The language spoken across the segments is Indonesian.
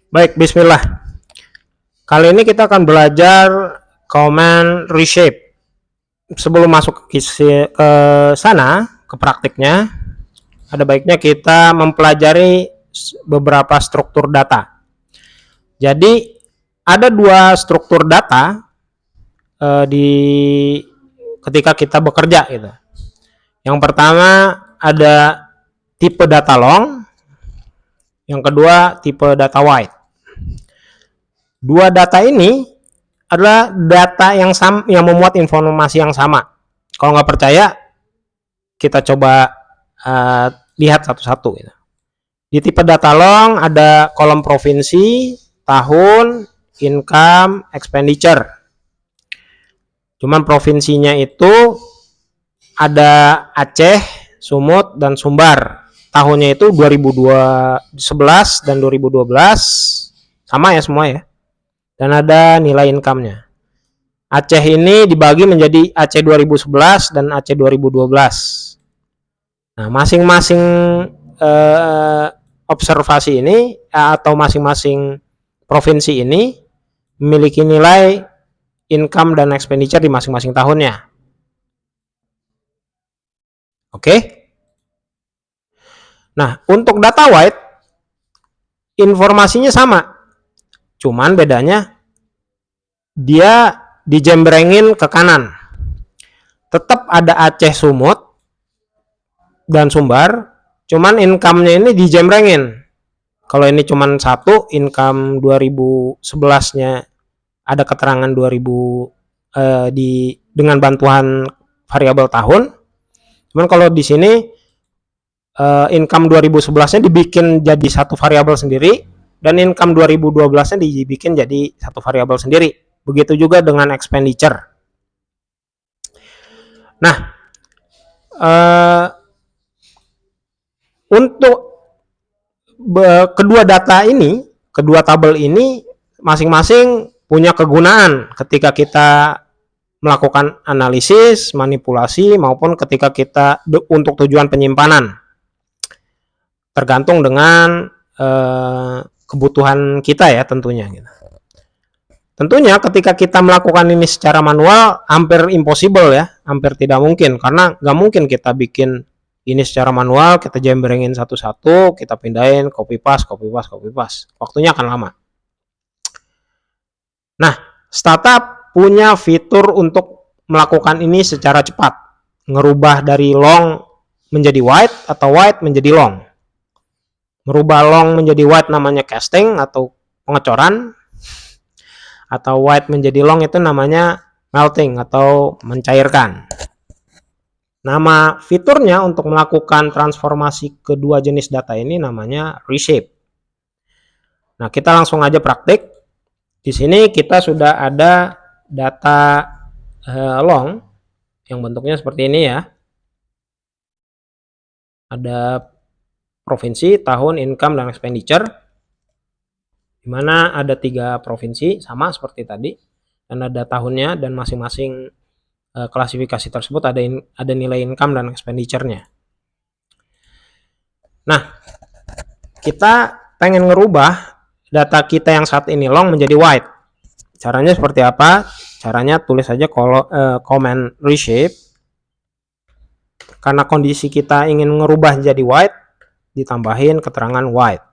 Baik, bismillah. Kali ini kita akan belajar command reshape. Sebelum masuk ke sana, ke praktiknya, ada baiknya kita mempelajari beberapa struktur data. Jadi, ada dua struktur data di ketika kita bekerja gitu. Yang pertama ada tipe data long, yang kedua tipe data wide. Dua data ini adalah data yang memuat informasi yang sama. Kalau nggak percaya, kita coba lihat satu-satu. Gitu. Di tipe data long ada kolom provinsi, tahun, income, expenditure. Cuman provinsinya itu ada Aceh, Sumut, dan Sumbar. Tahunnya itu 2011 dan 2012. Sama ya semua ya. Dan ada nilai income-nya. Aceh ini dibagi menjadi Aceh 2011 dan Aceh 2012. Nah, masing-masing observasi ini atau masing-masing provinsi ini memiliki nilai income dan expenditure di masing-masing tahunnya. Oke. Nah, untuk data wide informasinya sama. Cuman bedanya dia dijembrengin ke kanan. Tetap ada Aceh, Sumut, dan Sumbar, cuman income-nya ini dijembrengin. Kalau ini cuman satu, income 2011-nya ada keterangan 2000 dengan bantuan variabel tahun. Cuman kalau di sini income 2011-nya dibikin jadi satu variabel sendiri dan income 2012-nya dibikin jadi satu variabel sendiri. Begitu juga dengan expenditure. Nah, untuk kedua data ini, kedua tabel ini masing-masing punya kegunaan ketika kita melakukan analisis, manipulasi maupun ketika kita untuk tujuan penyimpanan. Tergantung dengan kebutuhan kita ya tentunya. Tentunya ketika kita melakukan ini secara manual hampir impossible ya, hampir tidak mungkin karena nggak mungkin kita bikin ini secara manual, kita jembrengin satu-satu, kita pindahin, copy paste. Waktunya akan lama. Nah, startup punya fitur untuk melakukan ini secara cepat. Ngerubah dari long menjadi wide atau wide menjadi long. Merubah long menjadi wide namanya casting atau pengecoran. Atau wide menjadi long itu namanya melting atau mencairkan. Nama fiturnya untuk melakukan transformasi kedua jenis data ini namanya reshape. Nah, kita langsung aja praktik. Di sini kita sudah ada data long yang bentuknya seperti ini ya. Ada provinsi, tahun, income, dan expenditure. Di mana ada 3 provinsi sama seperti tadi dan ada tahunnya dan masing-masing klasifikasi tersebut ada nilai income dan expenditure-nya. Nah, kita pengen ngerubah data kita yang saat ini long menjadi wide. Caranya seperti apa? Caranya tulis saja command reshape. Karena kondisi kita ingin ngerubah jadi wide, ditambahin keterangan wide.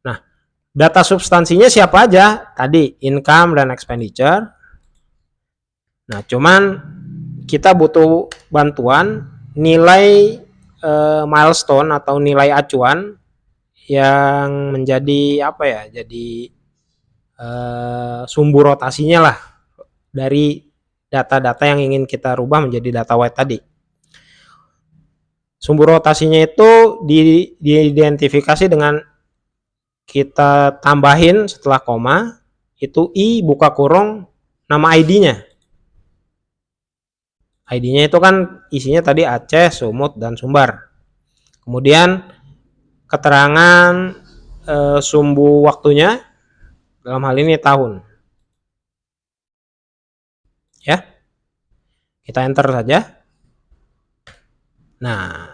Nah, data substansinya siapa aja? Tadi income dan expenditure. Nah, cuman kita butuh bantuan nilai milestone atau nilai acuan yang menjadi apa ya? Jadi sumbu rotasinya lah dari data-data yang ingin kita rubah menjadi data wide tadi. Sumbu rotasinya itu diidentifikasi dengan kita tambahin setelah koma itu i buka kurung nama ID-nya. ID-nya itu kan isinya tadi Aceh, Sumut, dan Sumbar. Kemudian keterangan sumbu waktunya dalam hal ini tahun. Ya. Kita enter saja. Nah,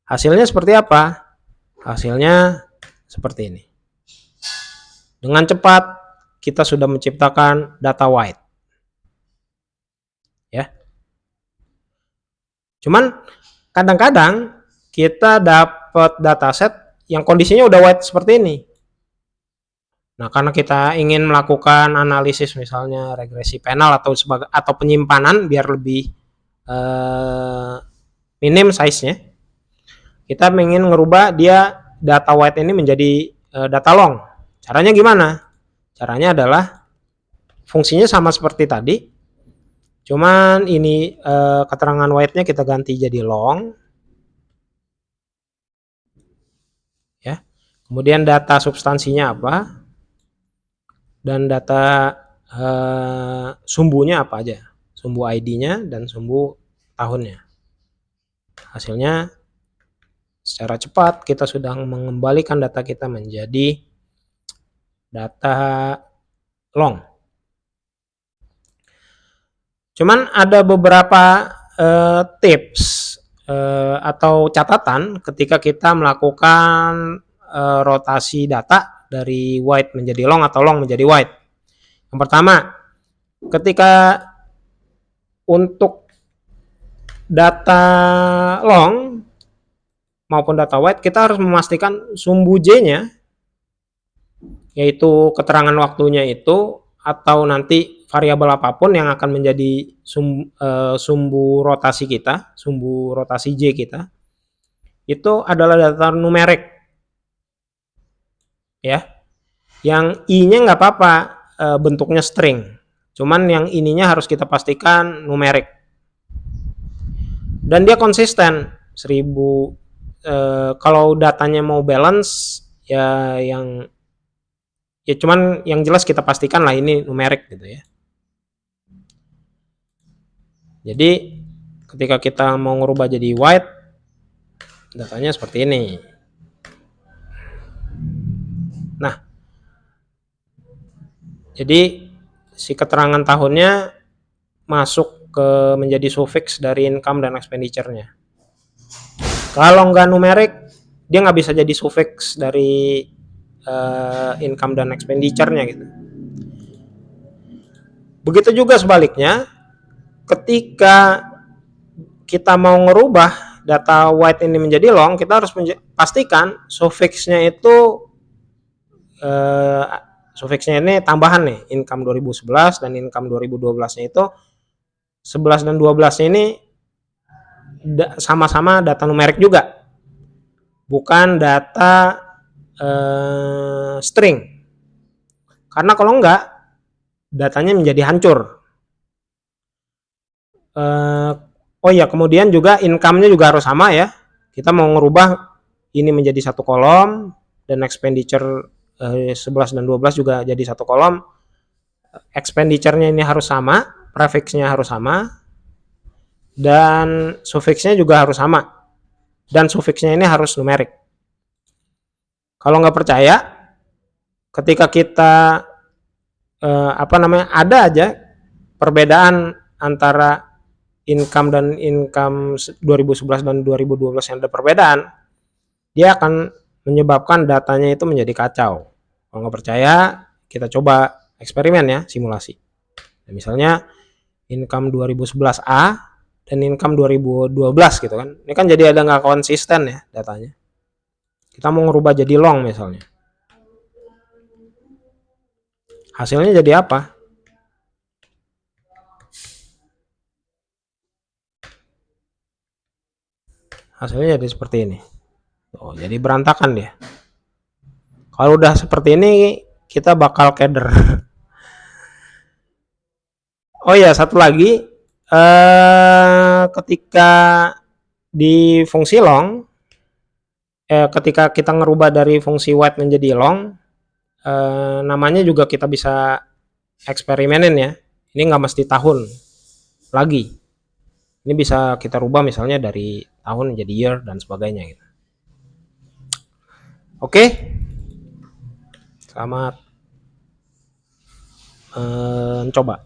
hasilnya seperti apa? Hasilnya seperti ini. Dengan cepat kita sudah menciptakan data white. Ya. Cuman kadang-kadang kita dapat dataset yang kondisinya udah white seperti ini. Nah, karena kita ingin melakukan analisis misalnya regresi penal atau penyimpanan biar lebih minim size-nya, kita ingin ngerubah dia data white ini menjadi data long. Caranya gimana? Caranya adalah fungsinya sama seperti tadi, cuman ini keterangan white-nya kita ganti jadi long. Ya. Kemudian data substansinya apa? Dan data sumbunya apa aja, sumbu ID-nya dan sumbu tahunnya. Hasilnya secara cepat kita sudah mengembalikan data kita menjadi data long. Cuman ada beberapa tips atau catatan ketika kita melakukan rotasi data dari white menjadi long atau long menjadi white. Yang pertama, ketika untuk data long maupun data white kita harus memastikan sumbu J-nya, yaitu keterangan waktunya itu atau nanti variabel apapun yang akan menjadi sumbu rotasi kita, sumbu rotasi J kita, itu adalah data numerik. Ya, yang I-nya nggak apa-apa bentuknya string, cuman yang ininya harus kita pastikan numerik dan dia konsisten 1000. Kalau datanya mau balance ya cuman yang jelas kita pastikan lah ini numerik gitu ya. Jadi ketika kita mau ngerubah jadi white, datanya seperti ini. Nah, jadi si keterangan tahunnya masuk ke menjadi suffix dari income dan expenditure-nya. Kalau nggak numerik, dia nggak bisa jadi suffix dari income dan expenditure-nya gitu. Begitu juga sebaliknya, ketika kita mau ngerubah data white ini menjadi long, kita harus pastikan suffix-nya itu suffix-nya ini tambahan nih, income 2011 dan income 2012-nya itu 11 dan 12-nya ini sama-sama data numerik juga, bukan data string. Karena kalau enggak, datanya menjadi hancur. Oh ya, kemudian juga income-nya juga harus sama ya. Kita mau ngerubah ini menjadi satu kolom dan expenditure 11 dan 12 juga jadi satu kolom. Expenditure-nya ini harus sama, prefix-nya harus sama, dan suffix-nya juga harus sama. Dan suffix-nya ini harus numerik. Kalau nggak percaya, ketika kita ada aja perbedaan antara income dan income 2011 dan 2012 yang ada perbedaan, dia akan menyebabkan datanya itu menjadi kacau. Kalau nggak percaya, kita coba eksperimen ya, simulasi. Nah, misalnya income 2011A dan income 2012 gitu kan. Ini kan jadi ada nggak konsisten ya datanya. Kita mau ngerubah jadi long misalnya. Hasilnya jadi apa? Hasilnya jadi seperti ini. Oh, jadi berantakan dia. Kalau udah seperti ini, kita bakal keder. Oh ya, satu lagi, ketika di fungsi long, ketika kita ngerubah dari fungsi white menjadi long, namanya juga kita bisa eksperimenin ya. Ini nggak mesti tahun lagi. Ini bisa kita rubah misalnya dari tahun jadi year dan sebagainya gitu. Oke, selamat coba.